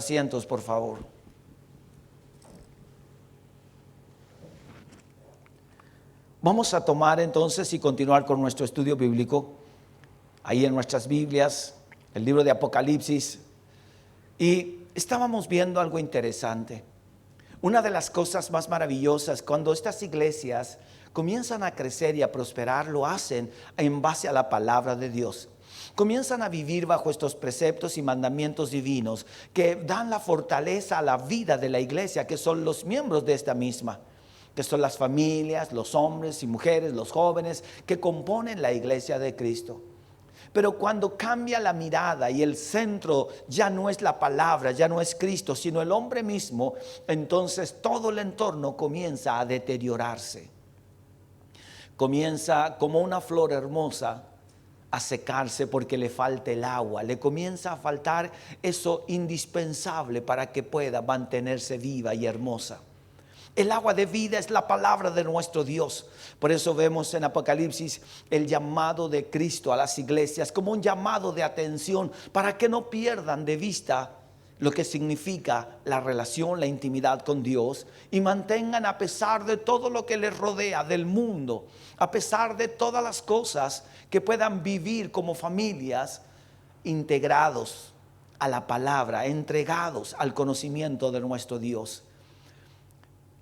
asientos, por favor. Vamos a tomar entonces y continuar con nuestro estudio bíblico. Ahí en nuestras Biblias, el libro de Apocalipsis. Y estábamos viendo algo interesante. Una de las cosas más maravillosas, cuando estas iglesias comienzan a crecer y a prosperar, lo hacen en base a la palabra de Dios. Comienzan a vivir bajo estos preceptos y mandamientos divinos que dan la fortaleza a la vida de la iglesia, que son los miembros de esta misma, que son las familias, los hombres y mujeres, los jóvenes que componen la iglesia de Cristo. Pero cuando cambia la mirada y el centro ya no es la palabra, ya no es Cristo, sino el hombre mismo, entonces todo el entorno comienza a deteriorarse. Comienza como una flor hermosa a secarse porque le falta el agua, le comienza a faltar eso indispensable para que pueda mantenerse viva y hermosa. El agua de vida es la palabra de nuestro Dios. Por eso vemos en Apocalipsis el llamado de Cristo a las iglesias como un llamado de atención para que no pierdan de vista lo que significa la relación, la intimidad con Dios, y mantengan, a pesar de todo lo que les rodea del mundo, a pesar de todas las cosas, que puedan vivir como familias integrados a la palabra, entregados al conocimiento de nuestro Dios.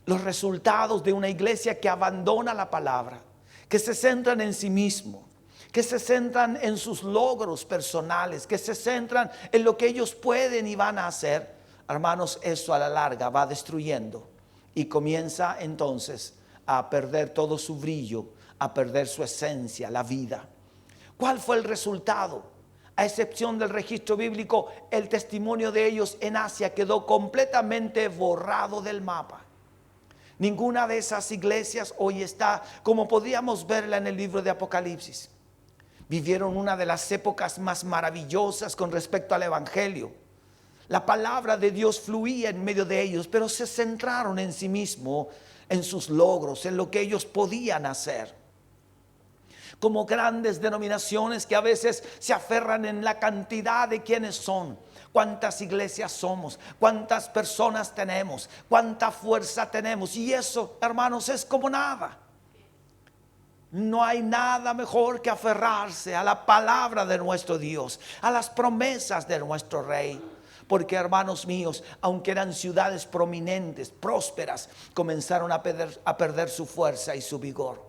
Los resultados de una iglesia que abandona la palabra, que se centran en sí mismo, que se centran en sus logros personales, que se centran en lo que ellos pueden y van a hacer, hermanos, eso a la larga va destruyendo y comienza entonces a perder todo su brillo, a perder su esencia, la vida. ¿Cuál fue el resultado? A excepción del registro bíblico, el testimonio de ellos en Asia quedó completamente borrado del mapa. Ninguna de esas iglesias hoy está como podríamos verla en el libro de Apocalipsis. Vivieron una de las épocas más maravillosas con respecto al evangelio. La palabra de Dios fluía en medio de ellos, pero se centraron en sí mismos, en sus logros, en lo que ellos podían hacer. Como grandes denominaciones que a veces se aferran en la cantidad de quienes son. Cuántas iglesias somos, cuántas personas tenemos, cuánta fuerza tenemos. Y eso, hermanos, es como nada. No hay nada mejor que aferrarse a la palabra de nuestro Dios, a las promesas de nuestro Rey. Porque, hermanos míos, aunque eran ciudades prominentes, prósperas, comenzaron a perder su fuerza y su vigor.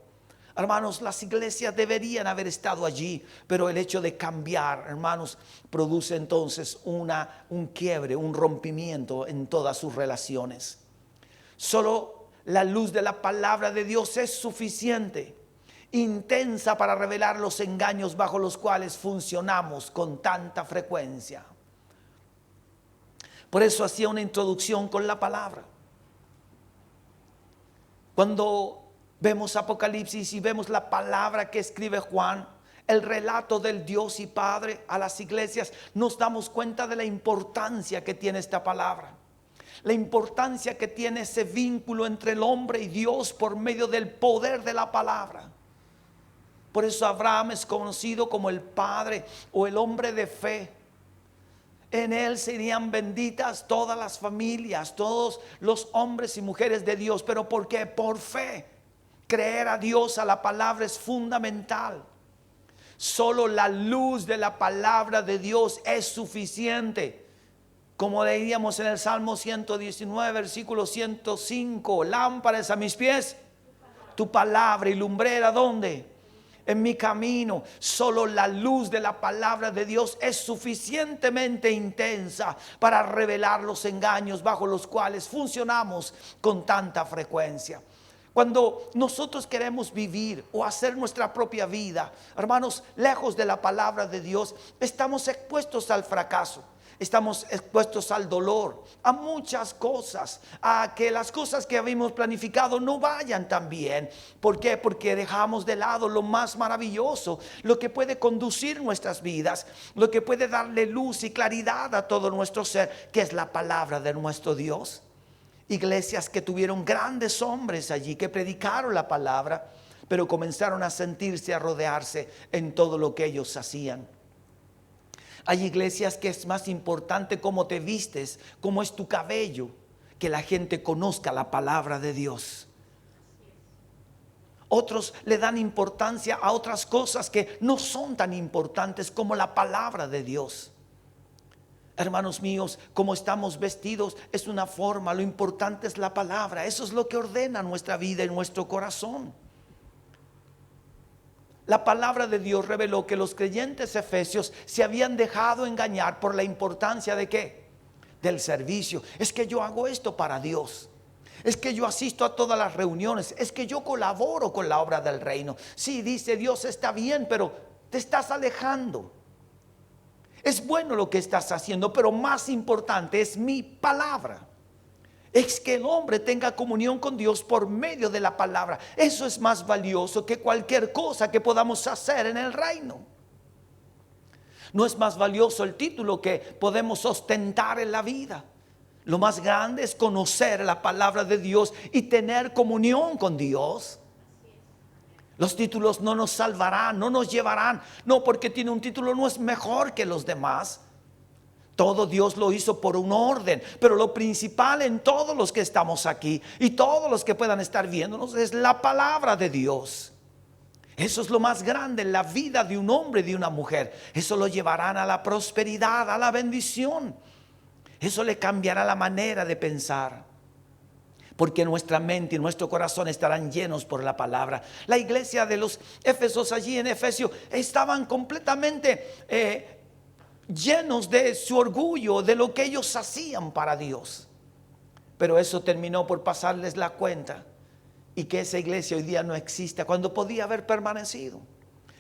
Hermanos, las iglesias deberían haber estado allí, pero el hecho de cambiar, hermanos, produce entonces un quiebre, un rompimiento en todas sus relaciones. Solo la luz de la palabra de Dios es suficiente, intensa para revelar los engaños bajo los cuales funcionamos con tanta frecuencia. Por eso hacía una introducción con la palabra. Cuando vemos Apocalipsis y vemos la palabra que escribe Juan, el relato del Dios y Padre a las iglesias, nos damos cuenta de la importancia que tiene esta palabra. La importancia que tiene ese vínculo entre el hombre y Dios por medio del poder de la palabra. Por eso Abraham es conocido como el padre o el hombre de fe. En él serían benditas todas las familias, todos los hombres y mujeres de Dios. ¿Pero por qué? Por fe. Creer a Dios, a la palabra, es fundamental. Solo la luz de la palabra de Dios es suficiente. Como leíamos en el Salmo 119, versículo 105. Lámparas a mis pies, tu palabra, y lumbrera, ¿dónde? En mi camino. Solo la luz de la palabra de Dios es suficientemente intensa para revelar los engaños bajo los cuales funcionamos con tanta frecuencia. Cuando nosotros queremos vivir o hacer nuestra propia vida, hermanos, lejos de la palabra de Dios, estamos expuestos al fracaso. Estamos expuestos al dolor, a muchas cosas, a que las cosas que habíamos planificado no vayan tan bien. ¿Por qué? Porque dejamos de lado lo más maravilloso, lo que puede conducir nuestras vidas, lo que puede darle luz y claridad a todo nuestro ser, que es la palabra de nuestro Dios. Iglesias que tuvieron grandes hombres allí, que predicaron la palabra, pero comenzaron a sentirse, a rodearse en todo lo que ellos hacían. Hay iglesias que es más importante cómo te vistes, cómo es tu cabello, que la gente conozca la palabra de Dios. Otros le dan importancia a otras cosas que no son tan importantes como la palabra de Dios. Hermanos míos, como estamos vestidos es una forma, lo importante es la palabra. Eso es lo que ordena nuestra vida y nuestro corazón. La palabra de Dios reveló que los creyentes efesios se habían dejado engañar por la importancia de ¿qué? Del servicio. Es que yo hago esto para Dios. Es que yo asisto a todas las reuniones. Es que yo colaboro con la obra del reino. Sí, dice Dios, está bien, pero te estás alejando. Es bueno lo que estás haciendo, pero más importante es mi palabra. Es que el hombre tenga comunión con Dios por medio de la palabra. Eso es más valioso que cualquier cosa que podamos hacer en el reino. No es más valioso el título que podemos ostentar en la vida. Lo más grande es conocer la palabra de Dios y tener comunión con Dios. Los títulos no nos salvarán, no nos llevarán. No, porque tiene un título no es mejor que los demás. Todo Dios lo hizo por un orden, pero lo principal en todos los que estamos aquí y todos los que puedan estar viéndonos es la palabra de Dios. Eso es lo más grande en la vida de un hombre y de una mujer. Eso lo llevarán a la prosperidad, a la bendición. Eso le cambiará la manera de pensar. Porque nuestra mente y nuestro corazón estarán llenos por la palabra. La iglesia de los Éfesos allí en Efesio estaban completamente llenos de su orgullo, de lo que ellos hacían para Dios. Pero eso terminó por pasarles la cuenta y que esa iglesia hoy día no existe cuando podía haber permanecido.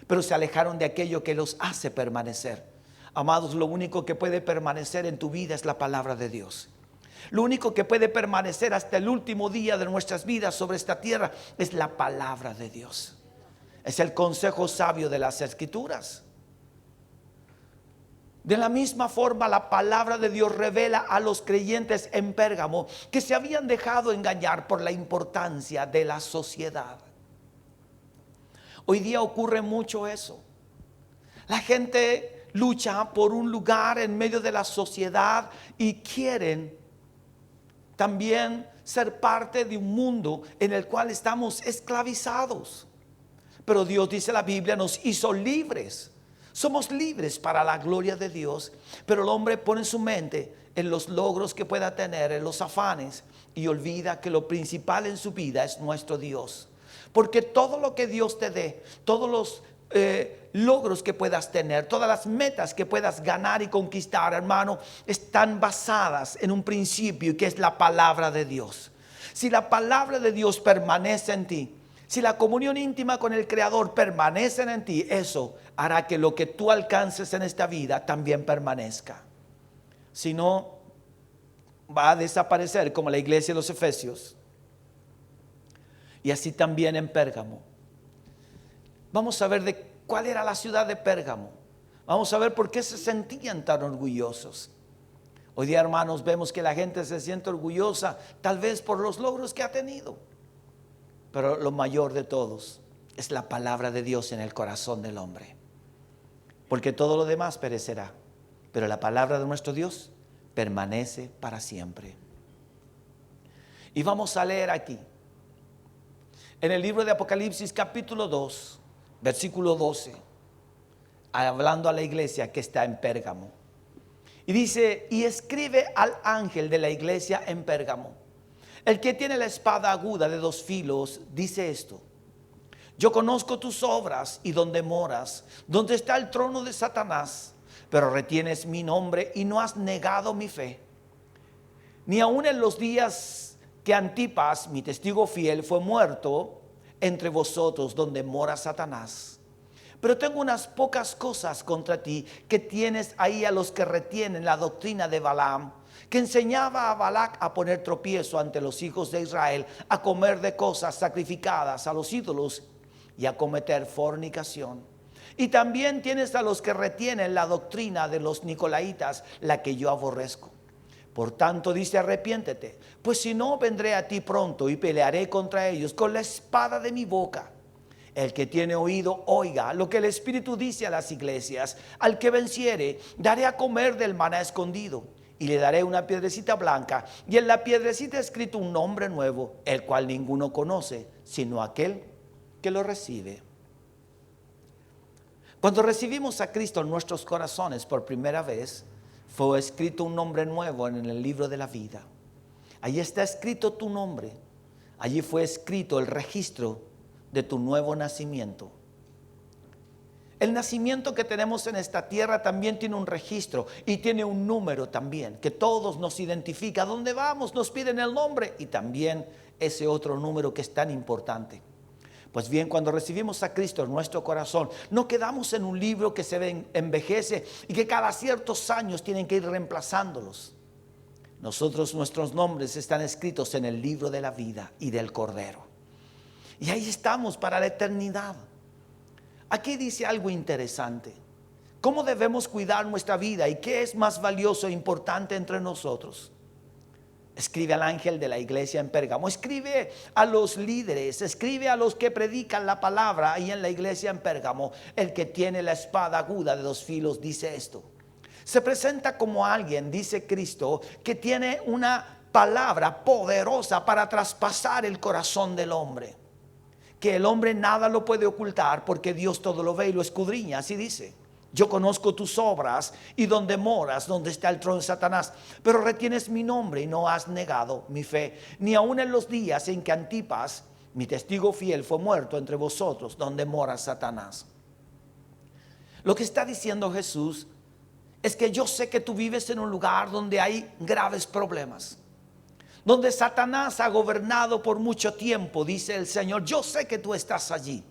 Pero se alejaron de aquello que los hace permanecer. Amados, lo único que puede permanecer en tu vida es la palabra de Dios. Lo único que puede permanecer hasta el último día de nuestras vidas sobre esta tierra es la palabra de Dios. Es el consejo sabio de las Escrituras. De la misma forma, la palabra de Dios revela a los creyentes en Pérgamo que se habían dejado engañar por la importancia de la sociedad. Hoy día ocurre mucho eso. La gente lucha por un lugar en medio de la sociedad y quieren también ser parte de un mundo en el cual estamos esclavizados. Pero Dios, dice la Biblia, nos hizo libres. Somos libres para la gloria de Dios, pero el hombre pone su mente en los logros que pueda tener, en los afanes, y olvida que lo principal en su vida es nuestro Dios. Porque todo lo que Dios te dé, todos los logros que puedas tener, todas las metas que puedas ganar y conquistar, hermano, están basadas en un principio que es la palabra de Dios. Si la palabra de Dios permanece en ti, si la comunión íntima con el Creador permanece en ti, eso hará que lo que tú alcances en esta vida también permanezca. Si no, va a desaparecer como la iglesia de los Efesios. Y así también en Pérgamo. Vamos a ver de cuál era la ciudad de Pérgamo. Vamos a ver por qué se sentían tan orgullosos. Hoy día, hermanos, vemos que la gente se siente orgullosa tal vez por los logros que ha tenido. Pero lo mayor de todos es la palabra de Dios en el corazón del hombre. Porque todo lo demás perecerá, pero la palabra de nuestro Dios permanece para siempre. Y vamos a leer aquí, en el libro de Apocalipsis capítulo 2, versículo 12, hablando a la iglesia que está en Pérgamo. Y dice, y escribe al ángel de la iglesia en Pérgamo, el que tiene la espada aguda de 2 filos, dice esto: yo conozco tus obras y donde moras, donde está el trono de Satanás, pero retienes mi nombre y no has negado mi fe. Ni aun en los días que Antipas, mi testigo fiel, fue muerto entre vosotros donde mora Satanás. Pero tengo unas pocas cosas contra ti, que tienes ahí a los que retienen la doctrina de Balaam, que enseñaba a Balac a poner tropiezo ante los hijos de Israel, a comer de cosas sacrificadas a los ídolos y a cometer fornicación. Y también tienes a los que retienen la doctrina de los nicolaitas, la que yo aborrezco. Por tanto, dice, arrepiéntete, pues si no, vendré a ti pronto y pelearé contra ellos con la espada de mi boca. El que tiene oído, oiga lo que el Espíritu dice a las iglesias. Al que venciere, daré a comer del maná escondido, y le daré una piedrecita blanca, y en la piedrecita escrito un nombre nuevo, el cual ninguno conoce, sino aquel que lo recibe. Cuando recibimos a Cristo en nuestros corazones por primera vez, fue escrito un nombre nuevo en el libro de la vida. Allí está escrito tu nombre. Allí fue escrito el registro de tu nuevo nacimiento. El nacimiento que tenemos en esta tierra también tiene un registro y tiene un número también, que todos nos identifica. ¿A dónde vamos? Nos piden el nombre y también ese otro número que es tan importante. Pues bien, cuando recibimos a Cristo en nuestro corazón, no quedamos en un libro que se envejece y que cada ciertos años tienen que ir reemplazándolos. Nuestros nombres están escritos en el libro de la vida y del Cordero. Y ahí estamos para la eternidad. Aquí dice algo interesante. ¿Cómo debemos cuidar nuestra vida y qué es más valioso e importante entre nosotros? Escribe al ángel de la iglesia en Pérgamo, escribe a los líderes, escribe a los que predican la palabra ahí en la iglesia en Pérgamo. El que tiene la espada aguda de 2 filos dice esto. Se presenta como alguien, dice Cristo, que tiene una palabra poderosa para traspasar el corazón del hombre. Que el hombre nada lo puede ocultar porque Dios todo lo ve y lo escudriña. Así dice: yo conozco tus obras y donde moras, donde está el trono de Satanás, pero retienes mi nombre y no has negado mi fe, ni aun en los días en que Antipas, mi testigo fiel, fue muerto entre vosotros, donde mora Satanás. Lo que está diciendo Jesús es que yo sé que tú vives en un lugar donde hay graves problemas, donde Satanás ha gobernado por mucho tiempo, dice el Señor. Yo sé que tú estás allí.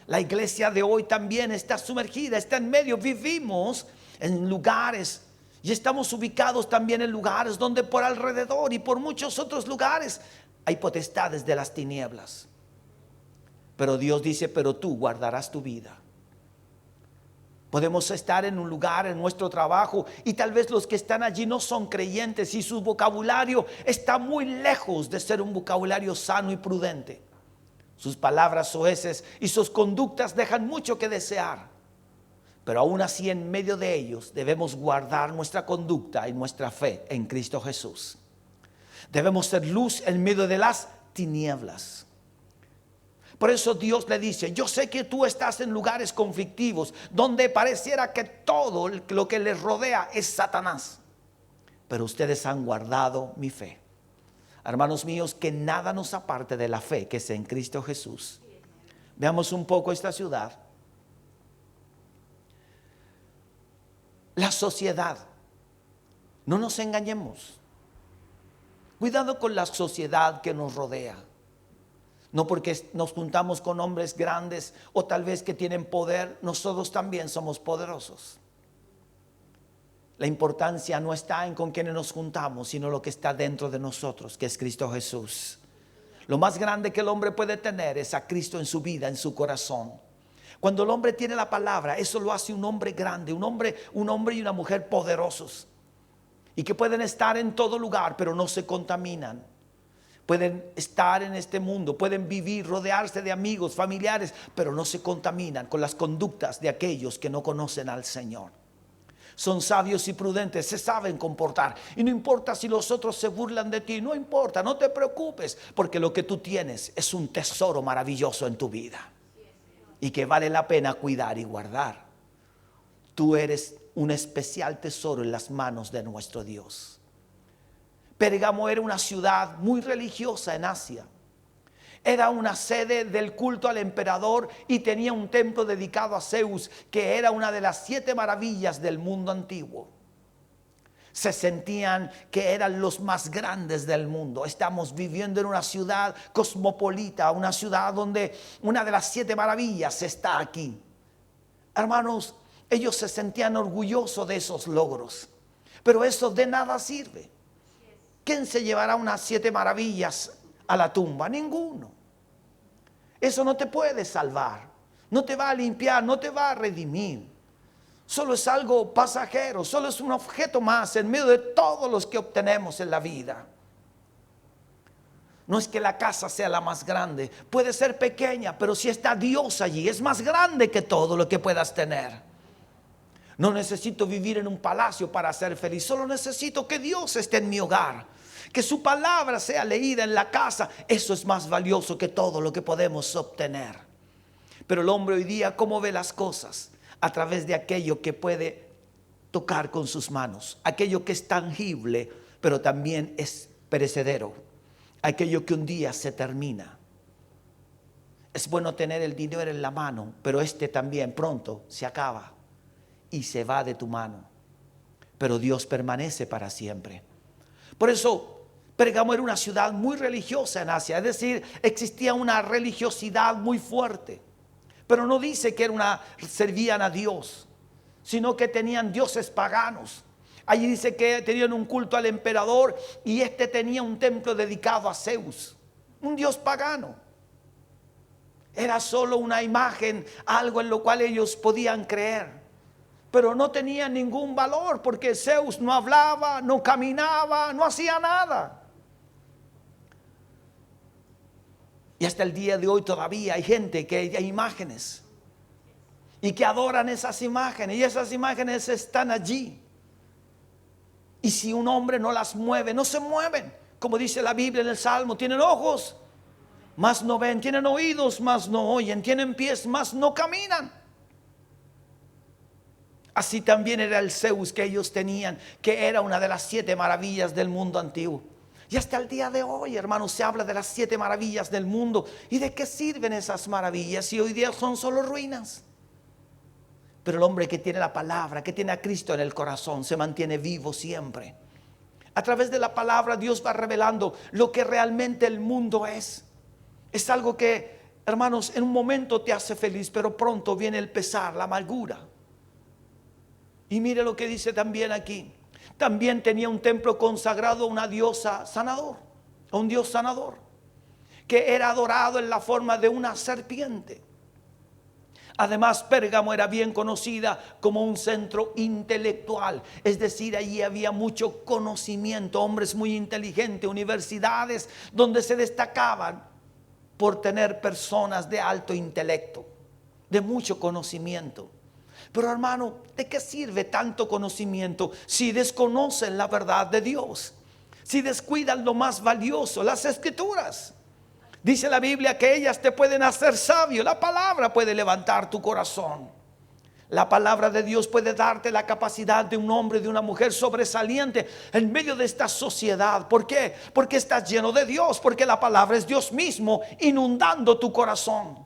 La iglesia de hoy también está sumergida, está en medio. Vivimos en lugares y estamos ubicados también en lugares donde por alrededor y por muchos otros lugares hay potestades de las tinieblas. Pero Dios dice: pero tú guardarás tu vida. Podemos estar en un lugar, en nuestro trabajo, y tal vez los que están allí no son creyentes y su vocabulario está muy lejos de ser un vocabulario sano y prudente. Sus palabras soeces y sus conductas dejan mucho que desear. Pero aún así, en medio de ellos debemos guardar nuestra conducta y nuestra fe en Cristo Jesús. Debemos ser luz en medio de las tinieblas. Por eso Dios le dice: yo sé que tú estás en lugares conflictivos, donde pareciera que todo lo que les rodea es Satanás, pero ustedes han guardado mi fe. Hermanos míos, que nada nos aparte de la fe que es en Cristo Jesús. Veamos un poco esta ciudad. La sociedad. No nos engañemos. Cuidado con la sociedad que nos rodea. No porque nos juntamos con hombres grandes o tal vez que tienen poder, nosotros también somos poderosos. La importancia no está en con quienes nos juntamos, sino lo que está dentro de nosotros, que es Cristo Jesús. Lo más grande que el hombre puede tener es a Cristo en su vida, en su corazón. Cuando el hombre tiene la palabra, eso lo hace un hombre grande, un hombre y una mujer poderosos. Y que pueden estar en todo lugar, pero no se contaminan. Pueden estar en este mundo, pueden vivir, rodearse de amigos, familiares, pero no se contaminan con las conductas de aquellos que no conocen al Señor. Son sabios y prudentes, se saben comportar. Y no importa si los otros se burlan de ti, no importa, no te preocupes, porque lo que tú tienes es un tesoro maravilloso en tu vida y que vale la pena cuidar y guardar. Tú eres un especial tesoro en las manos de nuestro Dios. Pérgamo era una ciudad muy religiosa en Asia. Era una sede del culto al emperador y tenía un templo dedicado a Zeus, que era una de las 7 maravillas del mundo antiguo. Se sentían que eran los más grandes del mundo. Estamos viviendo en una ciudad cosmopolita, una ciudad donde una de las 7 maravillas está aquí. Hermanos, ellos se sentían orgullosos de esos logros, pero eso de nada sirve. ¿Quién se llevará unas 7 maravillas a la tumba? Ninguno. Eso no te puede salvar, no te va a limpiar, no te va a redimir. Solo es algo pasajero, solo es un objeto más en medio de todos los que obtenemos en la vida. No es que la casa sea la más grande, puede ser pequeña, pero si está Dios allí, es más grande que todo lo que puedas tener. No necesito vivir en un palacio para ser feliz, solo necesito que Dios esté en mi hogar, que su palabra sea leída en la casa. Eso es más valioso que todo lo que podemos obtener. Pero el hombre hoy día, ¿cómo ve las cosas? A través de aquello que puede tocar con sus manos, aquello que es tangible, pero también es perecedero, aquello que un día se termina. Es bueno tener el dinero en la mano, pero este también pronto se acaba y se va de tu mano. Pero Dios permanece para siempre. Por eso Pérgamo era una ciudad muy religiosa en Asia, es decir, existía una religiosidad muy fuerte. Pero no dice que servían a Dios, sino que tenían dioses paganos. Allí dice que tenían un culto al emperador y este tenía un templo dedicado a Zeus, un dios pagano. Era solo una imagen, algo en lo cual ellos podían creer, pero no tenía ningún valor porque Zeus no hablaba, no caminaba, no hacía nada. Y hasta el día de hoy todavía hay gente que hay imágenes y que adoran esas imágenes, y esas imágenes están allí. Y si un hombre no las mueve, no se mueven. Como dice la Biblia en el Salmo, tienen ojos, mas no ven, tienen oídos, mas no oyen, tienen pies, mas no caminan. Así también era el Zeus que ellos tenían, que era una de las 7 maravillas del mundo antiguo. Y hasta el día de hoy, hermanos, se habla de las 7 maravillas del mundo. ¿Y de qué sirven esas maravillas si hoy día son solo ruinas? Pero el hombre que tiene la palabra, que tiene a Cristo en el corazón, se mantiene vivo siempre. A través de la palabra Dios va revelando lo que realmente el mundo es. Es algo que, hermanos, en un momento te hace feliz, pero pronto viene el pesar, la amargura. Y mire lo que dice también aquí. También tenía un templo consagrado a una diosa sanador, a un dios sanador, que era adorado en la forma de una serpiente. Además, Pérgamo era bien conocida como un centro intelectual, es decir, allí había mucho conocimiento, hombres muy inteligentes, universidades donde se destacaban por tener personas de alto intelecto, de mucho conocimiento. Pero hermano, ¿de qué sirve tanto conocimiento si desconocen la verdad de Dios? Si descuidan lo más valioso, las escrituras. Dice la Biblia que ellas te pueden hacer sabio. La palabra puede levantar tu corazón. La palabra de Dios puede darte la capacidad de un hombre, de una mujer sobresaliente en medio de esta sociedad. ¿Por qué? Porque estás lleno de Dios, porque la palabra es Dios mismo inundando tu corazón.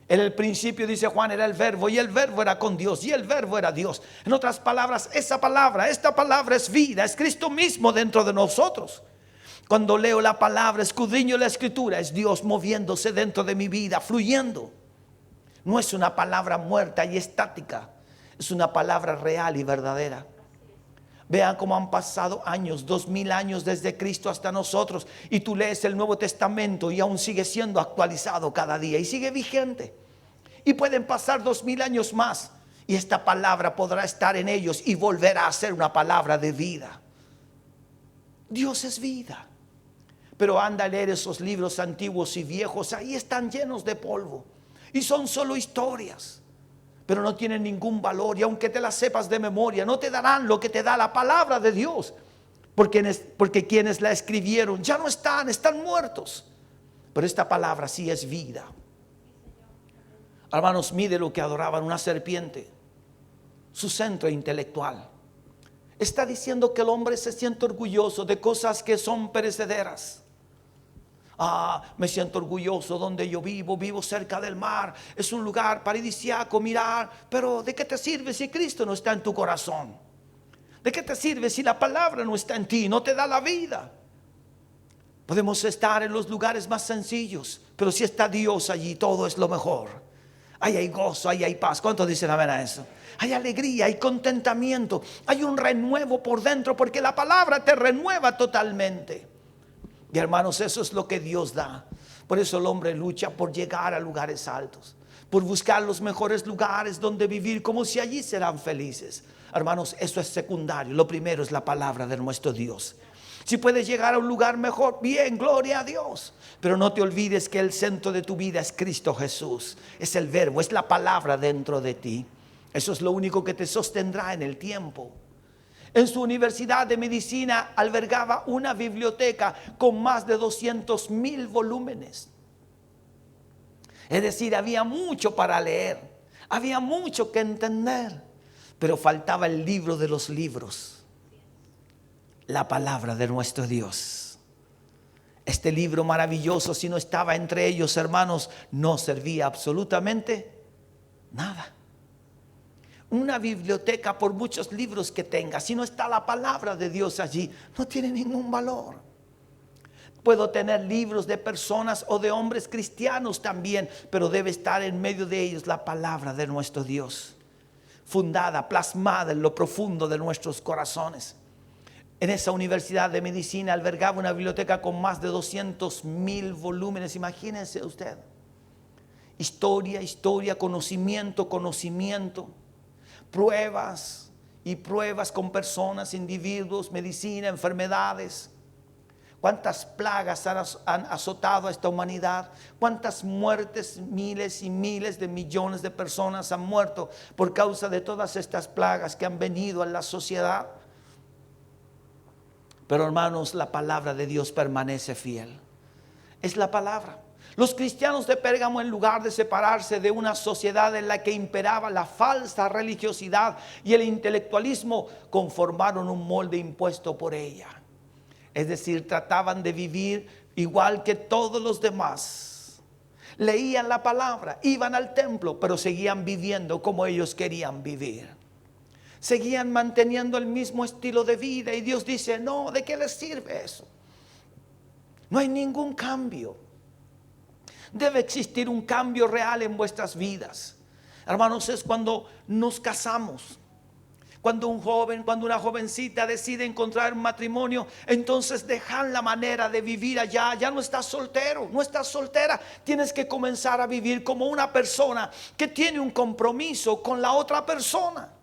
En el principio, dice Juan, era el verbo, y el verbo era con Dios, y el verbo era Dios. En otras palabras, esta palabra es vida, es Cristo mismo dentro de nosotros. Cuando leo la palabra, escudriño la escritura, es Dios moviéndose dentro de mi vida, fluyendo. No es una palabra muerta y estática, es una palabra real y verdadera. Vean cómo han pasado años, 2000 años desde Cristo hasta nosotros, y tú lees el Nuevo Testamento y aún sigue siendo actualizado cada día y sigue vigente. Y pueden pasar 2000 años más y esta palabra podrá estar en ellos y volverá a ser una palabra de vida. Dios es vida. Pero anda a leer esos libros antiguos y viejos, ahí están llenos de polvo y son solo historias, pero no tienen ningún valor, y aunque te las sepas de memoria, no te darán lo que te da la palabra de Dios, porque quienes la escribieron ya no están muertos. Pero esta palabra sí es vida. Hermanos, mide lo que adoraban, una serpiente, su centro intelectual. Está diciendo que el hombre se siente orgulloso de cosas que son perecederas. Me siento orgulloso donde yo vivo cerca del mar, es un lugar paradisíaco, mirar. Pero ¿de qué te sirve si Cristo no está en tu corazón? ¿De qué te sirve si la palabra no está en ti, no te da la vida? Podemos estar en los lugares más sencillos, pero si está Dios allí, todo es lo mejor. Ahí hay gozo, ahí hay paz. ¿Cuántos dicen amén a eso? Hay alegría, hay contentamiento, hay un renuevo por dentro, porque la palabra te renueva totalmente. Y hermanos, eso es lo que Dios da. Por eso el hombre lucha por llegar a lugares altos, por buscar los mejores lugares donde vivir, como si allí serán felices. Hermanos, eso es secundario. Lo primero es la palabra de nuestro Dios. Si puedes llegar a un lugar mejor, bien, gloria a Dios. Pero no te olvides que el centro de tu vida es Cristo Jesús. Es el verbo, es la palabra dentro de ti. Eso es lo único que te sostendrá en el tiempo. En su universidad de medicina albergaba una biblioteca con más de 200,000 volúmenes. Es decir, había mucho para leer, había mucho que entender, pero faltaba el libro de los libros. La palabra de nuestro Dios. Este libro maravilloso, si no estaba entre ellos, hermanos, no servía absolutamente nada. Una biblioteca, por muchos libros que tenga, si no está la palabra de Dios allí, no tiene ningún valor. Puedo tener libros de personas o de hombres cristianos también, pero debe estar en medio de ellos la palabra de nuestro Dios, fundada, plasmada en lo profundo de nuestros corazones. En esa universidad de medicina albergaba una biblioteca con más de 200,000 volúmenes. Imagínense usted. Historia, conocimiento. Pruebas y pruebas con personas, individuos, medicina, enfermedades. Cuántas plagas han azotado a esta humanidad. Cuántas muertes, miles y miles de millones de personas han muerto por causa de todas estas plagas que han venido a la sociedad. Pero hermanos, la palabra de Dios permanece fiel. Es la palabra. Los cristianos de Pérgamo, en lugar de separarse de una sociedad en la que imperaba la falsa religiosidad y el intelectualismo, conformaron un molde impuesto por ella. Es decir, trataban de vivir igual que todos los demás. Leían la palabra, iban al templo, pero seguían viviendo como ellos querían vivir. Seguían manteniendo el mismo estilo de vida y Dios dice, no, ¿de qué les sirve eso? No hay ningún cambio. Debe existir un cambio real en vuestras vidas. Hermanos, es cuando nos casamos. Cuando un joven, cuando una jovencita decide encontrar un matrimonio, entonces dejan la manera de vivir allá. Ya no estás soltero, no estás soltera. Tienes que comenzar a vivir como una persona que tiene un compromiso con la otra persona.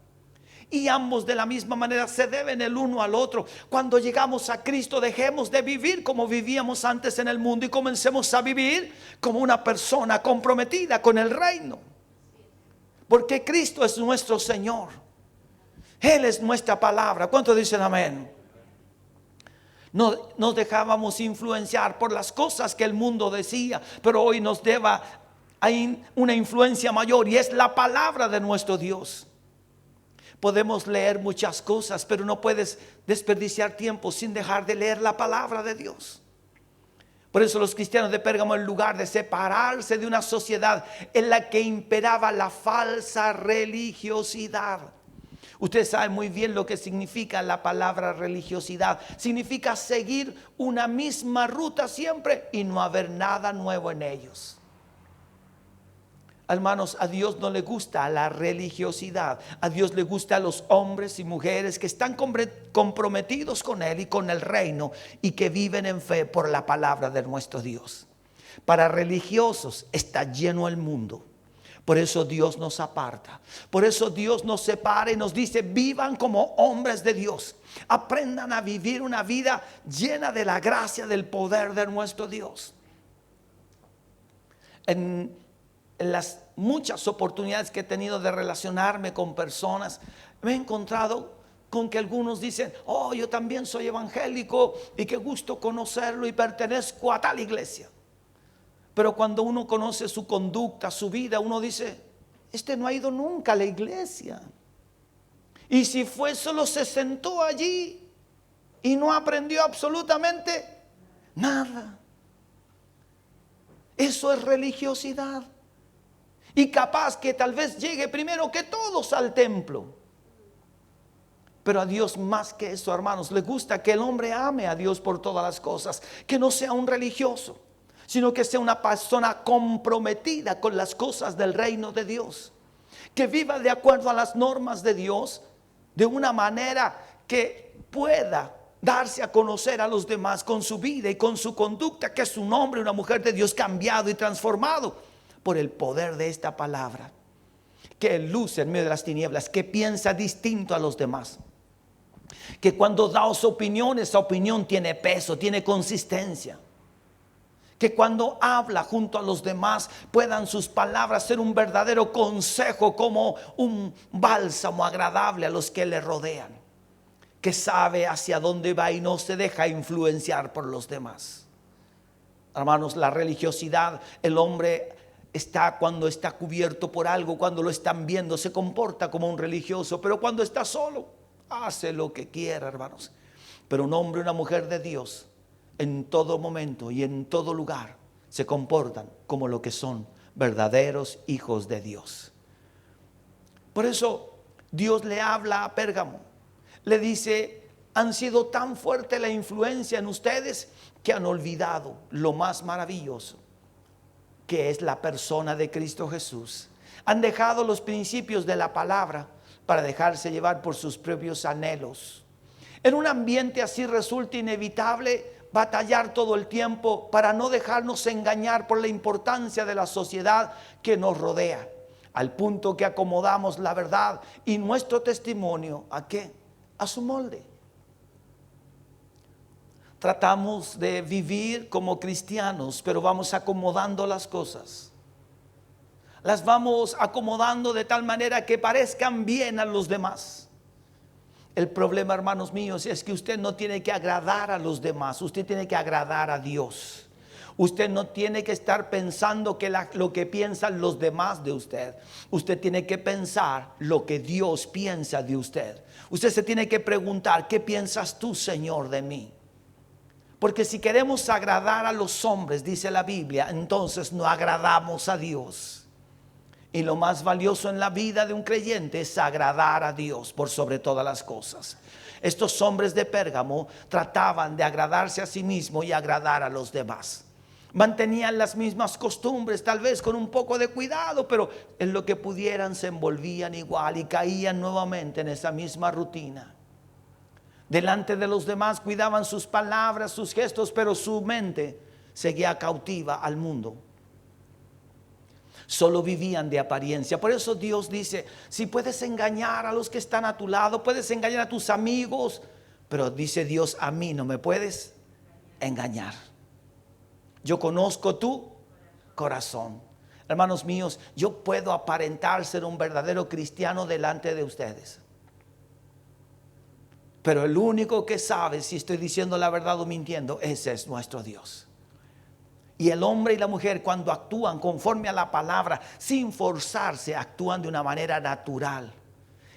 Y ambos de la misma manera se deben el uno al otro. Cuando llegamos a Cristo, dejemos de vivir como vivíamos antes en el mundo y comencemos a vivir como una persona comprometida con el reino. Porque Cristo es nuestro Señor. Él es nuestra palabra. ¿Cuántos dicen amén? No nos dejábamos influenciar por las cosas que el mundo decía, pero hoy nos hay una influencia mayor y es la palabra de nuestro Dios. Podemos leer muchas cosas, pero no puedes desperdiciar tiempo sin dejar de leer la palabra de Dios. Por eso los cristianos de Pérgamo, en lugar de separarse de una sociedad en la que imperaba la falsa religiosidad. Usted sabe muy bien lo que significa la palabra religiosidad. Significa seguir una misma ruta siempre y no haber nada nuevo en ellos. Hermanos, a Dios no le gusta la religiosidad. A Dios le gusta a los hombres y mujeres que están comprometidos con Él y con el reino y que viven en fe por la palabra de nuestro Dios. Para religiosos está lleno el mundo. Por eso Dios nos aparta. Por eso Dios nos separa y nos dice, vivan como hombres de Dios. Aprendan a vivir una vida llena de la gracia, del poder de nuestro Dios. En las muchas oportunidades que he tenido de relacionarme con personas, me he encontrado con que algunos dicen, oh, yo también soy evangélico y qué gusto conocerlo y pertenezco a tal iglesia. Pero cuando uno conoce su conducta, su vida, uno dice, este no ha ido nunca a la iglesia. Y si fue, solo se sentó allí y no aprendió absolutamente nada. Eso es religiosidad. Y capaz que tal vez llegue primero que todos al templo. Pero a Dios más que eso, hermanos, le gusta que el hombre ame a Dios por todas las cosas. Que no sea un religioso, sino que sea una persona comprometida con las cosas del reino de Dios. Que viva de acuerdo a las normas de Dios, de una manera que pueda darse a conocer a los demás con su vida y con su conducta, que es un hombre, una mujer de Dios cambiado y transformado por el poder de esta palabra, que luce en medio de las tinieblas, que piensa distinto a los demás. Que cuando da su opinión, esa opinión tiene peso, tiene consistencia. Que cuando habla junto a los demás, puedan sus palabras ser un verdadero consejo, como un bálsamo agradable a los que le rodean. Que sabe hacia dónde va y no se deja influenciar por los demás. Hermanos, la religiosidad, el hombre cuando está cubierto por algo, cuando lo están viendo, se comporta como un religioso, pero cuando está solo, hace lo que quiera, hermanos. Pero un hombre y una mujer de Dios, en todo momento y en todo lugar, se comportan como lo que son verdaderos hijos de Dios. Por eso Dios le habla a Pérgamo, le dice: han sido tan fuerte la influencia en ustedes que han olvidado lo más maravilloso, que es la persona de Cristo Jesús. Han dejado los principios de la palabra para dejarse llevar por sus propios anhelos. En un ambiente así resulta inevitable batallar todo el tiempo para no dejarnos engañar por la importancia de la sociedad que nos rodea, al punto que acomodamos la verdad y nuestro testimonio ¿a qué? A su molde. Tratamos de vivir como cristianos, pero vamos acomodando las cosas. Las vamos acomodando de tal manera que parezcan bien a los demás. El problema, hermanos míos, es que usted no tiene que agradar a los demás, usted tiene que agradar a Dios. Usted no tiene que estar pensando que lo que piensan los demás de usted. Usted tiene que pensar lo que Dios piensa de usted. Usted se tiene que preguntar: ¿qué piensas tú, Señor, de mí? Porque si queremos agradar a los hombres, dice la Biblia, entonces no agradamos a Dios. Y lo más valioso en la vida de un creyente es agradar a Dios por sobre todas las cosas. Estos hombres de Pérgamo trataban de agradarse a sí mismos y agradar a los demás. Mantenían las mismas costumbres, tal vez con un poco de cuidado, pero en lo que pudieran se envolvían igual y caían nuevamente en esa misma rutina. Delante de los demás cuidaban sus palabras, sus gestos, pero su mente seguía cautiva al mundo. Solo vivían de apariencia. Por eso Dios dice: si puedes engañar a los que están a tu lado, puedes engañar a tus amigos, pero dice Dios: a mí no me puedes engañar. Yo conozco tu corazón. Hermanos míos, yo puedo aparentar ser un verdadero cristiano delante de ustedes, pero el único que sabe si estoy diciendo la verdad o mintiendo, ese es nuestro Dios. Y el hombre y la mujer, cuando actúan conforme a la palabra, sin forzarse, actúan de una manera natural.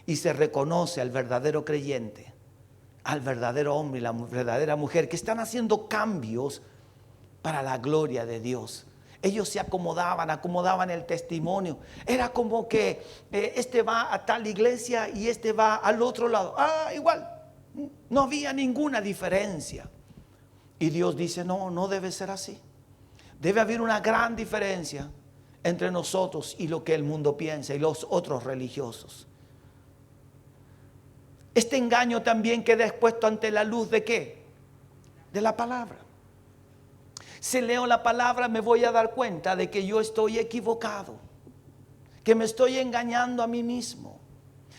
Y se reconoce al verdadero creyente, al verdadero hombre y la verdadera mujer, que están haciendo cambios para la gloria de Dios. Ellos se acomodaban el testimonio. Era como que este va a tal iglesia y este va al otro lado. Igual. No había ninguna diferencia. Y Dios dice: no debe ser así. Debe haber una gran diferencia entre nosotros y lo que el mundo piensa y los otros religiosos. Este engaño también queda expuesto ante la luz ¿de qué? De la palabra. Si leo la palabra, me voy a dar cuenta de que yo estoy equivocado, que me estoy engañando a mí mismo.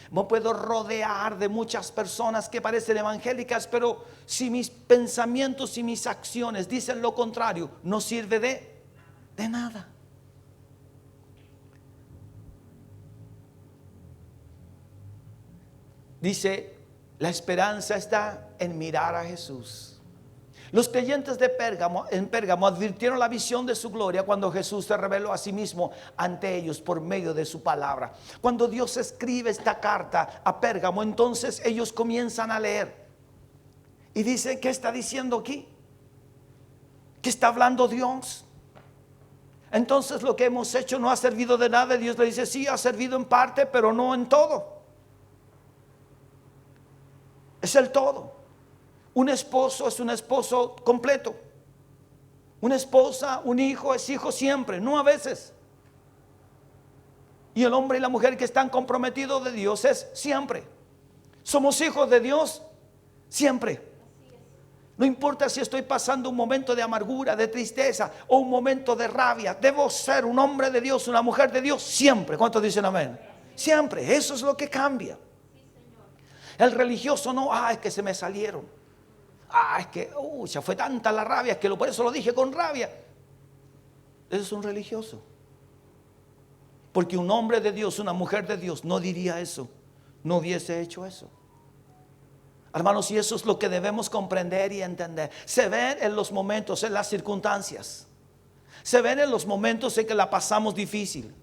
Me puedo rodear de muchas personas que parecen evangélicas, pero si mis pensamientos y mis acciones dicen lo contrario, no sirve de nada. Dice: la esperanza está en mirar a Jesús. Los creyentes en Pérgamo advirtieron la visión de su gloria cuando Jesús se reveló a sí mismo ante ellos por medio de su palabra. Cuando Dios escribe esta carta a Pérgamo, entonces ellos comienzan a leer y dicen: ¿qué está diciendo aquí? ¿Qué está hablando Dios? Entonces lo que hemos hecho no ha servido de nada. Dios le dice: sí, ha servido en parte, pero no en todo. Es el todo. Un esposo es un esposo completo. Una esposa, un hijo es hijo siempre, no a veces. Y el hombre y la mujer que están comprometidos de Dios es siempre. Somos hijos de Dios siempre. No importa si estoy pasando un momento de amargura, de tristeza o un momento de rabia, debo ser un hombre de Dios, una mujer de Dios siempre. ¿Cuántos dicen amén? Siempre. Eso es lo que cambia. El religioso no, es que se me salieron. Es que ya fue tanta la rabia, es que por eso lo dije con rabia. Ese es un religioso. Porque un hombre de Dios, una mujer de Dios no diría eso, no hubiese hecho eso. Hermanos, y eso es lo que debemos comprender y entender. Se ven en los momentos, en las circunstancias. Se ven en los momentos en que la pasamos difícil.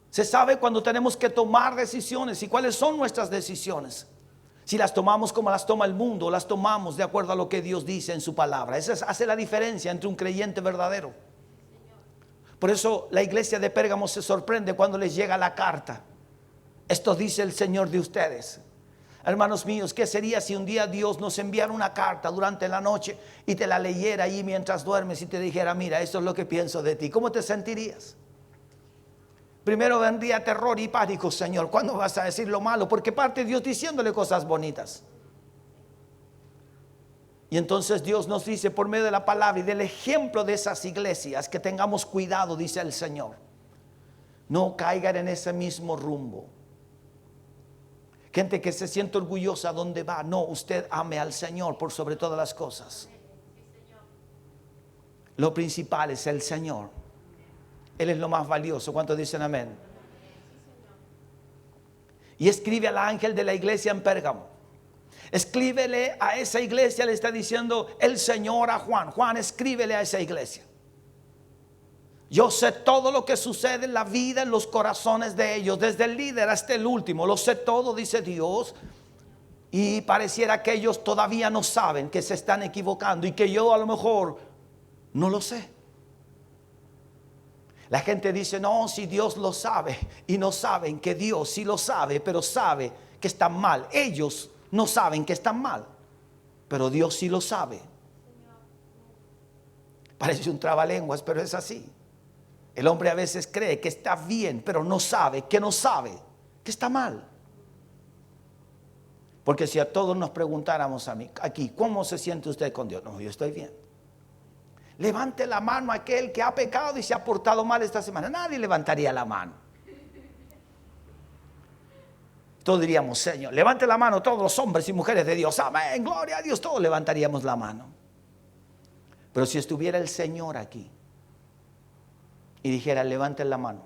Se sabe cuando tenemos que tomar decisiones y cuáles son nuestras decisiones. Si las tomamos como las toma el mundo, las tomamos de acuerdo a lo que Dios dice en su palabra. Esa hace la diferencia entre un creyente verdadero. Por eso la iglesia de Pérgamo se sorprende cuando les llega la carta. Esto dice el Señor de ustedes. Hermanos míos, ¿qué sería si un día Dios nos enviara una carta durante la noche y te la leyera ahí mientras duermes y te dijera, mira, esto es lo que pienso de ti? ¿Cómo te sentirías? Primero vendría terror y pánico. Señor, ¿cuándo vas a decir lo malo? Porque parte Dios diciéndole cosas bonitas. Y entonces Dios nos dice por medio de la palabra y del ejemplo de esas iglesias que tengamos cuidado, dice el Señor. No caigan en ese mismo rumbo. Gente que se siente orgullosa donde va. No, usted ame al Señor por sobre todas las cosas. Lo principal es el Señor. Él es lo más valioso. ¿Cuántos dicen amén? Y escribe al ángel de la iglesia en Pérgamo. Escríbele a esa iglesia, le está diciendo el Señor a Juan. Juan, escríbele a esa iglesia. Yo sé todo lo que sucede en la vida, en los corazones de ellos, desde el líder hasta el último. Lo sé todo, dice Dios. Y pareciera que ellos todavía no saben que se están equivocando y que yo a lo mejor no lo sé. La gente dice, no, si Dios lo sabe. Y no saben que Dios sí lo sabe, pero sabe que están mal. Ellos no saben que están mal, pero Dios sí lo sabe. Parece un trabalenguas, pero es así. El hombre a veces cree que está bien, pero no sabe que está mal. Porque si a todos nos preguntáramos aquí, ¿cómo se siente usted con Dios? No, yo estoy bien. Levante la mano aquel que ha pecado y se ha portado mal esta semana. Nadie levantaría la mano. Todos diríamos, Señor, levante la mano todos los hombres y mujeres de Dios. Amén, gloria a Dios. Todos levantaríamos la mano. Pero si estuviera el Señor aquí y dijera, levanten la mano,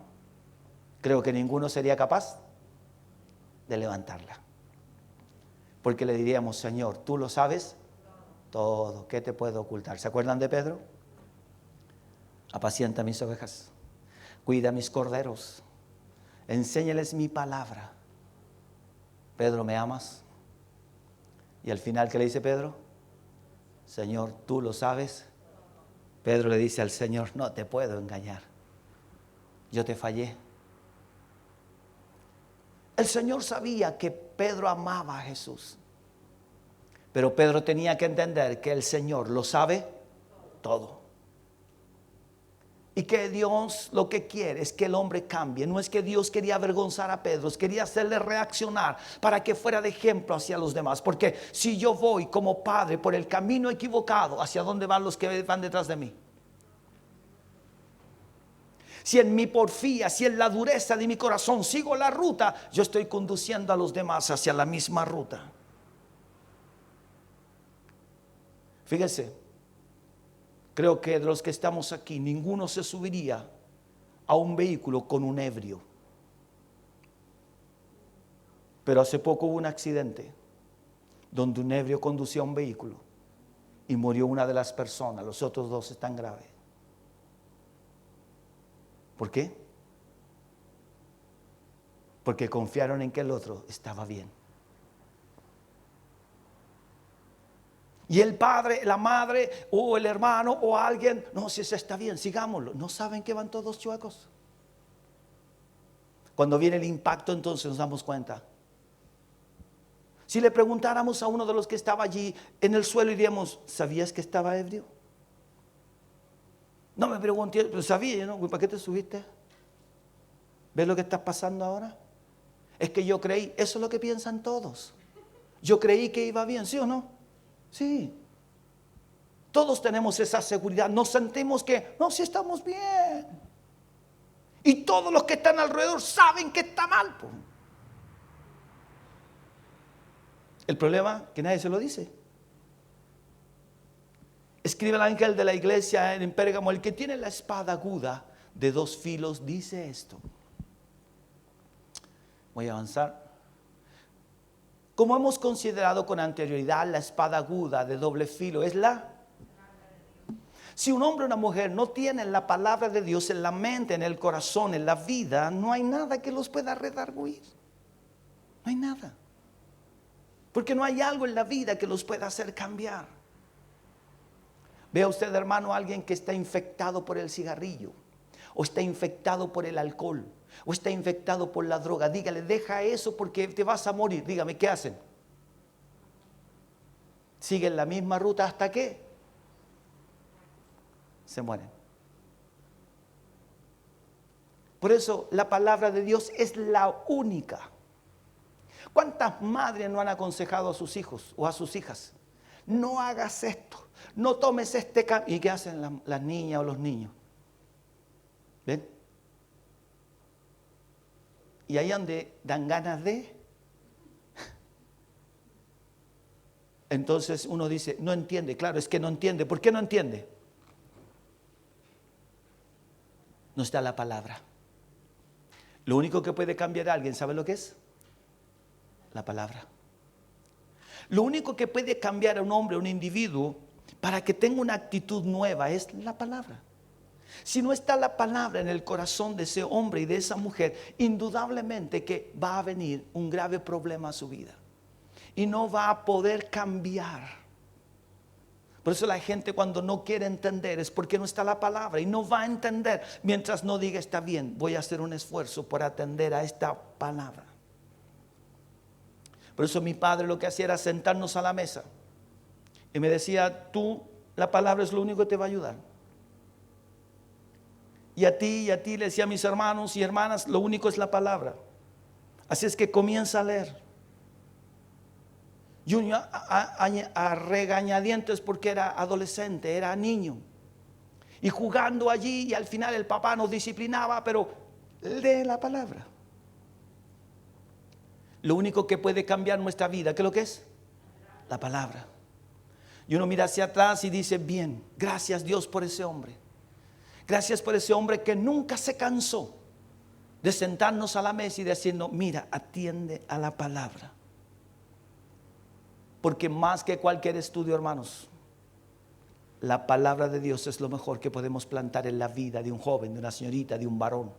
creo que ninguno sería capaz de levantarla. Porque le diríamos, Señor, tú lo sabes todo. ¿Qué te puedo ocultar? ¿Se acuerdan de Pedro? Apacienta mis ovejas, cuida mis corderos, enséñales mi palabra. Pedro, ¿me amas? Y al final, ¿qué le dice Pedro? Señor, tú lo sabes. Pedro le dice al Señor, no te puedo engañar. Yo te fallé. El Señor sabía que Pedro amaba a Jesús. Pero Pedro tenía que entender que el Señor lo sabe todo. Y que Dios lo que quiere es que el hombre cambie. No es que Dios quería avergonzar a Pedro, quería hacerle reaccionar para que fuera de ejemplo hacia los demás. Porque si yo voy como padre por el camino equivocado, ¿hacia dónde van los que van detrás de mí? Si en mi porfía, si en la dureza de mi corazón sigo la ruta, yo estoy conduciendo a los demás hacia la misma ruta. Fíjese, creo que de los que estamos aquí, ninguno se subiría a un vehículo con un ebrio. Pero hace poco hubo un accidente donde un ebrio conducía un vehículo y murió una de las personas, los otros dos están graves. ¿Por qué? Porque confiaron en que el otro estaba bien. Y el padre, la madre o el hermano o alguien, no, si ese está bien, sigámoslo. No saben que van todos chuecos. Cuando viene el impacto, entonces nos damos cuenta. Si le preguntáramos a uno de los que estaba allí en el suelo y diríamos, ¿sabías que estaba ebrio? No me pregunté, pero sabía, ¿no? ¿Para qué te subiste? ¿Ves lo que está pasando ahora? Es que yo creí, eso es lo que piensan todos. Yo creí que iba bien, ¿sí o no? Sí. Todos tenemos esa seguridad, nos sentimos que, no, sí estamos bien. Y todos los que están alrededor saben que está mal. El problema es que nadie se lo dice. Escribe el ángel de la iglesia en Pérgamo: el que tiene la espada aguda de 2 filos dice esto. Voy a avanzar. Como hemos considerado con anterioridad, la espada aguda de doble filo es Si un hombre o una mujer no tienen la palabra de Dios en la mente, en el corazón, en la vida, no hay nada que los pueda redarguir. No hay nada. Porque no hay algo en la vida que los pueda hacer cambiar. Vea usted, hermano, a alguien que está infectado por el cigarrillo, o está infectado por el alcohol, o está infectado por la droga. Dígale: deja eso porque te vas a morir. Dígame, ¿qué hacen? Siguen la misma ruta hasta que se mueren. Por eso la palabra de Dios es la única. ¿Cuántas madres no han aconsejado a sus hijos o a sus hijas? No hagas esto, no tomes este camino. ¿Y qué hacen las niñas o los niños? ¿Ven? Y ahí donde dan ganas de. Entonces uno dice: no entiende. Claro, es que no entiende. ¿Por qué no entiende? No está la palabra. Lo único que puede cambiar a alguien, ¿sabe lo que es? La palabra. Lo único que puede cambiar a un hombre, a un individuo, para que tenga una actitud nueva, es la palabra. Si no está la palabra en el corazón de ese hombre y de esa mujer, indudablemente que va a venir un grave problema a su vida y no va a poder cambiar. Por eso la gente, cuando no quiere entender, es porque no está la palabra, y no va a entender mientras no diga: está bien, voy a hacer un esfuerzo por atender a esta palabra. Por eso mi padre lo que hacía era sentarnos a la mesa y me decía: tú, la palabra es lo único que te va a ayudar. Y a ti le decía a mis hermanos y hermanas: lo único es la palabra. Así es que comienza a leer. Yo a regañadientes, porque era adolescente, era niño, y jugando allí, y al final el papá nos disciplinaba, pero lee la palabra. Lo único que puede cambiar nuestra vida, ¿qué es lo que es? La palabra. Y uno mira hacia atrás y dice: bien, gracias Dios por ese hombre. Gracias por ese hombre que nunca se cansó de sentarnos a la mesa y decirnos: mira, atiende a la palabra. Porque más que cualquier estudio, hermanos, la palabra de Dios es lo mejor que podemos plantar en la vida de un joven, de una señorita, de un varón.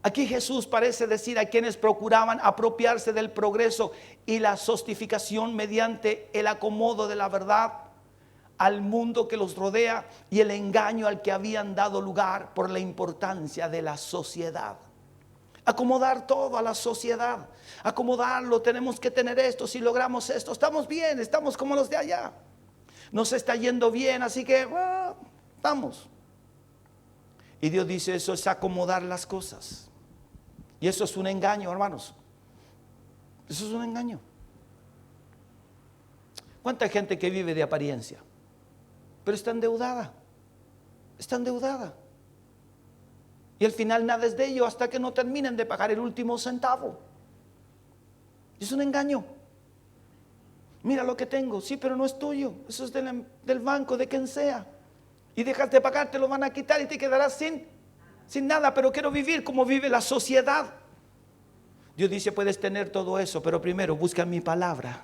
Aquí Jesús parece decir a quienes procuraban apropiarse del progreso y la sofisticación mediante el acomodo de la verdad al mundo que los rodea y el engaño al que habían dado lugar por la importancia de la sociedad. Acomodar todo a la sociedad, acomodarlo: tenemos que tener esto, si logramos esto, estamos bien, estamos como los de allá. Nos está yendo bien, así que estamos. Y Dios dice: eso es acomodar las cosas. Y eso es un engaño, hermanos. Eso es un engaño. ¿Cuánta gente que vive de apariencia? Pero está endeudada. Está endeudada. Y al final nada es de ello hasta que no terminen de pagar el último centavo. Es un engaño. Mira lo que tengo, sí, pero no es tuyo. Eso es del banco, de quien sea. Y dejas de pagar, te lo van a quitar y te quedarás sin nada. Pero quiero vivir como vive la sociedad. Dios dice: puedes tener todo eso, pero primero busca mi palabra.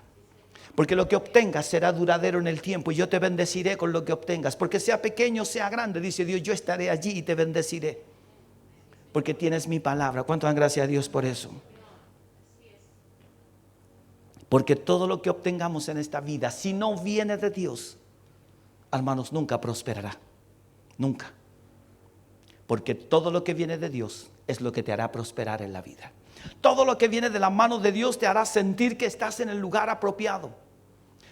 Porque lo que obtengas será duradero en el tiempo, y yo te bendeciré con lo que obtengas. Porque sea pequeño o sea grande, dice Dios, yo estaré allí y te bendeciré. Porque tienes mi palabra. ¿Cuánto dan gracias a Dios por eso? Porque todo lo que obtengamos en esta vida, si no viene de Dios, hermanos, nunca prosperará. Nunca. Porque todo lo que viene de Dios es lo que te hará prosperar en la vida. Todo lo que viene de la mano de Dios te hará sentir que estás en el lugar apropiado.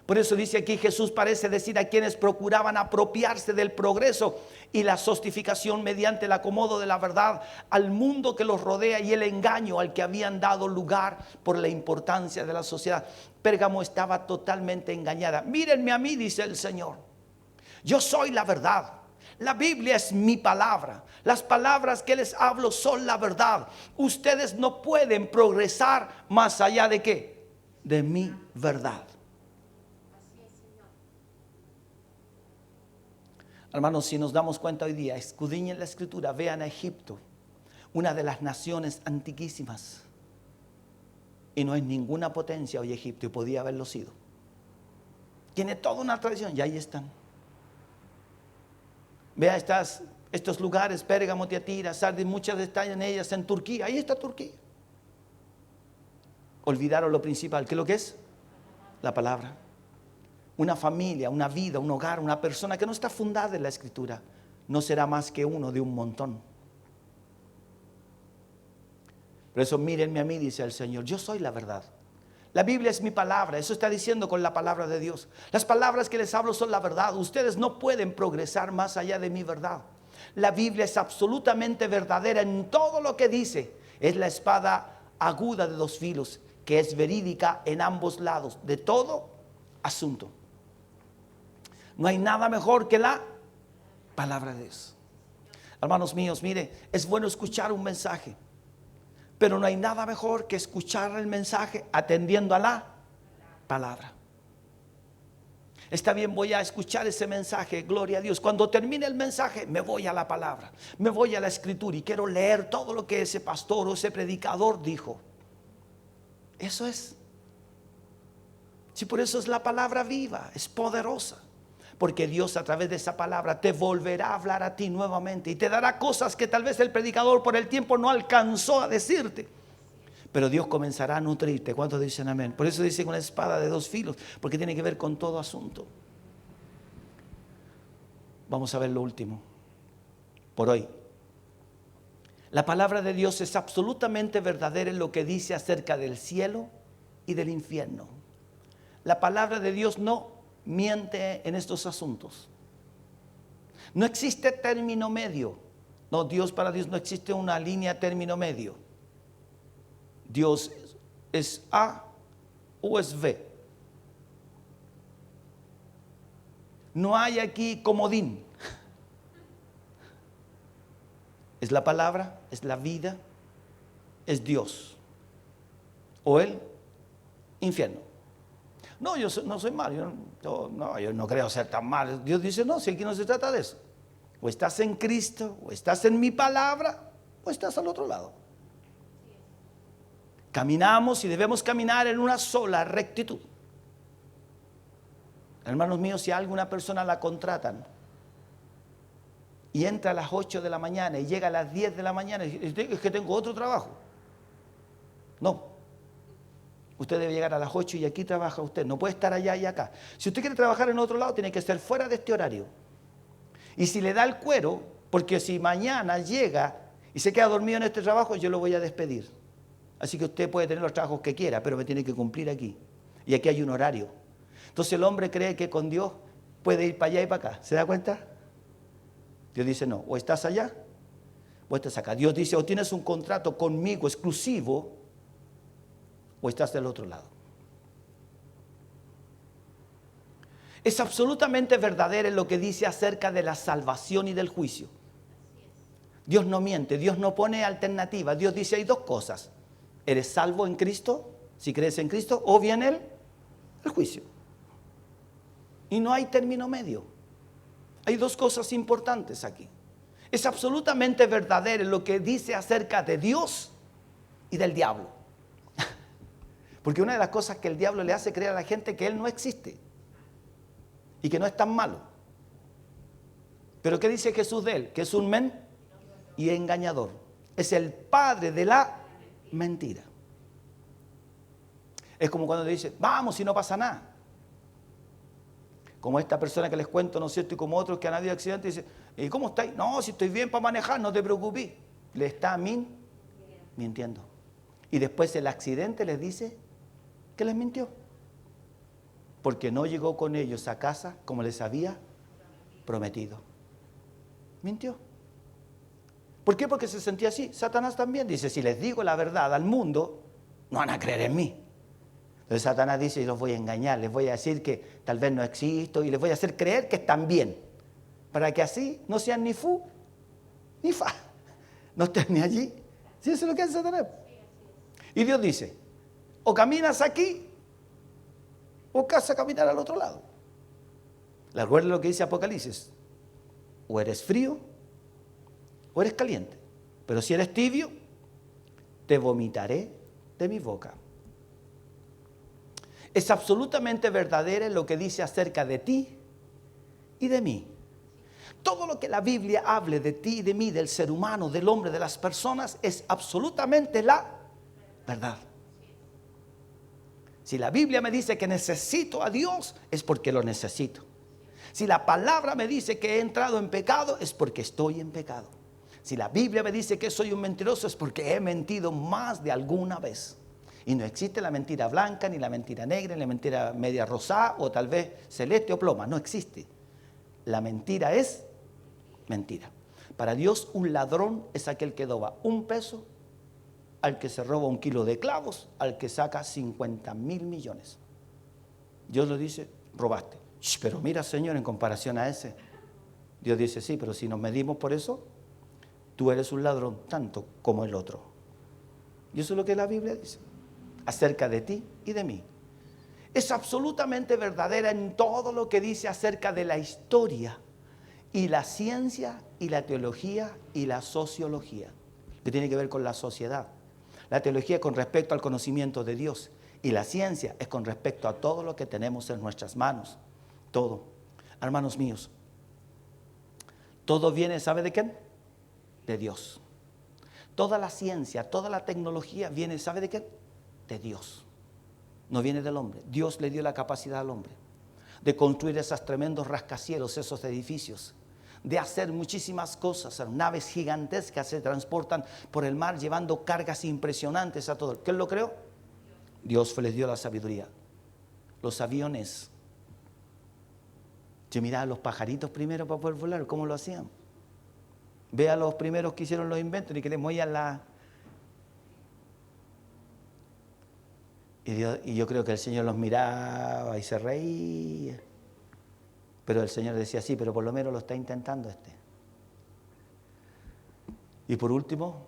Por eso dice aquí Jesús, parece decir a quienes procuraban apropiarse del progreso y la sofisticación mediante el acomodo de la verdad al mundo que los rodea y el engaño al que habían dado lugar por la importancia de la sociedad. Pérgamo estaba totalmente engañada. Mírenme a mí, dice el Señor. Yo soy la verdad. La Biblia es mi palabra. Las palabras que les hablo son la verdad. Ustedes no pueden progresar más allá de ¿qué? De mi verdad. Hermanos, si nos damos cuenta hoy día, escudriñen la Escritura, vean a Egipto, una de las naciones antiquísimas. Y no hay ninguna potencia hoy Egipto, y podía haberlo sido. Tiene toda una tradición, y ahí están. Vea estos lugares, Pérgamo, Tiatira, Sardis, muchas están en ellas en Turquía. Ahí está Turquía. Olvidaron lo principal, ¿qué es lo que es? La palabra. Una familia, una vida, un hogar, una persona que no está fundada en la Escritura, no será más que uno de un montón. Por eso mírenme a mí, dice el Señor, yo soy la verdad. La Biblia es mi palabra, eso está diciendo con la palabra de Dios. Las palabras que les hablo son la verdad. Ustedes no pueden progresar más allá de mi verdad. La Biblia es absolutamente verdadera en todo lo que dice. Es la espada aguda de dos filos, que es verídica en ambos lados, de todo asunto. No hay nada mejor que la palabra de Dios. Hermanos míos, mire, es bueno escuchar un mensaje, pero no hay nada mejor que escuchar el mensaje atendiendo a la palabra. Está bien, voy a escuchar ese mensaje, gloria a Dios. Cuando termine el mensaje, me voy a la palabra, me voy a la Escritura y quiero leer todo lo que ese pastor o ese predicador dijo. Eso es. Sí, por eso es la palabra viva, es poderosa. Porque Dios a través de esa palabra te volverá a hablar a ti nuevamente y te dará cosas que tal vez el predicador por el tiempo no alcanzó a decirte. Pero Dios comenzará a nutrirte. ¿Cuántos dicen amén? Por eso dice una espada de dos filos, porque tiene que ver con todo asunto. Vamos a ver lo último por hoy. La palabra de Dios es absolutamente verdadera en lo que dice acerca del cielo y del infierno. La palabra de Dios no miente en estos asuntos. No existe término medio. No, para Dios no existe una línea término medio. Dios es A o es B. No hay aquí comodín. Es la palabra, es la vida, es Dios. O el infierno. No, yo no soy malo, yo no creo ser tan malo. Dios dice, no, si aquí no se trata de eso. O estás en Cristo, o estás en mi palabra, o estás al otro lado. Caminamos y debemos caminar en una sola rectitud. Hermanos míos, si a alguna persona la contratan y entra a las 8 de la mañana y llega a las 10 de la mañana, es que tengo otro trabajo. No. Usted debe llegar a las 8 y aquí trabaja usted. No puede estar allá y acá. Si usted quiere trabajar en otro lado, tiene que estar fuera de este horario. Y si le da el cuero, porque si mañana llega y se queda dormido en este trabajo, yo lo voy a despedir. Así que usted puede tener los trabajos que quiera, pero me tiene que cumplir aquí. Y aquí hay un horario. Entonces el hombre cree que con Dios puede ir para allá y para acá. ¿Se da cuenta? Dios dice no, o estás allá o estás acá. Dios dice o tienes un contrato conmigo exclusivo o estás del otro lado. Es absolutamente verdadero en lo que dice acerca de la salvación y del juicio. Dios no miente, Dios no pone alternativa. Dios dice hay dos cosas. Eres salvo en Cristo, si crees en Cristo, o bien el juicio. Y no hay término medio. Hay dos cosas importantes aquí. Es absolutamente verdadero en lo que dice acerca de Dios y del diablo. Porque una de las cosas que el diablo le hace creer a la gente que él no existe y que no es tan malo. Pero ¿qué dice Jesús de él? Que es un men y engañador. Es el padre de la mentira. Es como cuando dice, vamos y no pasa nada. Como esta persona que les cuento, ¿no es cierto? Y como otros que han habido accidentes, dice, ¿y cómo estáis? No, si estoy bien para manejar, no te preocupes. Le está mintiendo. Y después el accidente les dice que les mintió. Porque no llegó con ellos a casa como les había prometido. Mintió. ¿Por qué? Porque se sentía así. Satanás también dice, si les digo la verdad al mundo, no van a creer en mí. Entonces Satanás dice, y los voy a engañar, les voy a decir que tal vez no existo y les voy a hacer creer que están bien. Para que así no sean ni fu ni fa. No estén ni allí. ¿Sí eso es lo que hace Satanás? Y Dios dice, o caminas aquí, o vas a caminar al otro lado. Recuerda lo que dice Apocalipsis. O eres frío, o eres caliente. Pero si eres tibio, te vomitaré de mi boca. Es absolutamente verdadero lo que dice acerca de ti y de mí. Todo lo que la Biblia hable de ti y de mí, del ser humano, del hombre, de las personas, es absolutamente la verdad. Si la Biblia me dice que necesito a Dios, es porque lo necesito. Si la palabra me dice que he entrado en pecado, es porque estoy en pecado. Si la Biblia me dice que soy un mentiroso, es porque he mentido más de alguna vez. Y no existe la mentira blanca, ni la mentira negra, ni la mentira media rosada, o tal vez celeste o ploma. No existe. La mentira es mentira. Para Dios, un ladrón es aquel que roba un peso, al que se roba 1 kilo de clavos, al que saca 50,000 millones. Dios lo dice, robaste. Pero mira, Señor, en comparación a ese, Dios dice, sí, pero si nos medimos por eso, tú eres un ladrón tanto como el otro. Y eso es lo que la Biblia dice acerca de ti y de mí. Es absolutamente verdadera en todo lo que dice acerca de la historia y la ciencia y la teología y la sociología, que tiene que ver con la sociedad. La teología con respecto al conocimiento de Dios y la ciencia es con respecto a todo lo que tenemos en nuestras manos. Todo. Hermanos míos, todo viene, ¿sabe de quién? De Dios. Toda la ciencia, toda la tecnología viene, ¿sabe de quién? De Dios. No viene del hombre. Dios le dio la capacidad al hombre de construir esos tremendos rascacielos, esos edificios, de hacer muchísimas cosas. Naves gigantescas se transportan por el mar llevando cargas impresionantes a todo. ¿Quién lo creó? Dios les dio la sabiduría. Los aviones. Yo miraba a los pajaritos primero para poder volar, ¿cómo lo hacían? Ve a los primeros que hicieron los inventos y que les movían la... Y yo creo que el Señor los miraba y se reía. Pero el Señor decía, sí, pero por lo menos lo está intentando este. Y por último,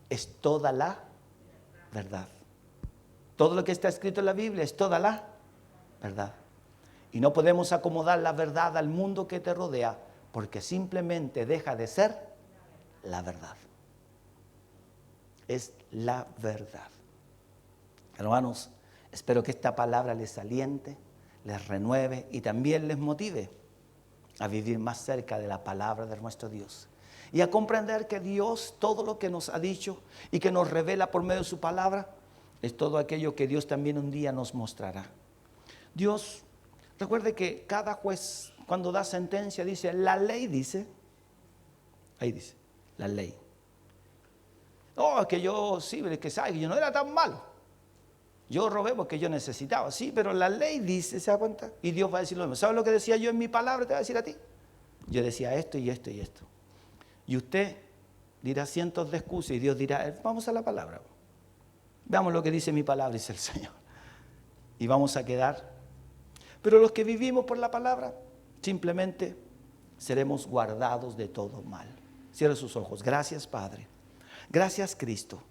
es toda la verdad. Todo lo que está escrito en la Biblia es toda la verdad. Y no podemos acomodar la verdad al mundo que te rodea, porque simplemente deja de ser la verdad. Es la verdad. Hermanos, espero que esta palabra les aliente, les renueve y también les motive a vivir más cerca de la palabra de nuestro Dios. Y a comprender que Dios, todo lo que nos ha dicho y que nos revela por medio de su palabra, es todo aquello que Dios también un día nos mostrará. Dios, recuerde que cada juez cuando da sentencia dice, la ley dice, ahí dice, la ley. No, que yo, sí, que sabe, yo no era tan malo. Yo robé porque yo necesitaba, sí, pero la ley dice, ¿se da cuenta? Y Dios va a decir lo mismo. ¿Sabes lo que decía yo en mi palabra? Te va a decir a ti. Yo decía esto y esto y esto. Y usted dirá cientos de excusas y Dios dirá, vamos a la palabra. Veamos lo que dice mi palabra, dice el Señor. Y vamos a quedar. Pero los que vivimos por la palabra, simplemente seremos guardados de todo mal. Cierre sus ojos. Gracias, Padre. Gracias, Cristo.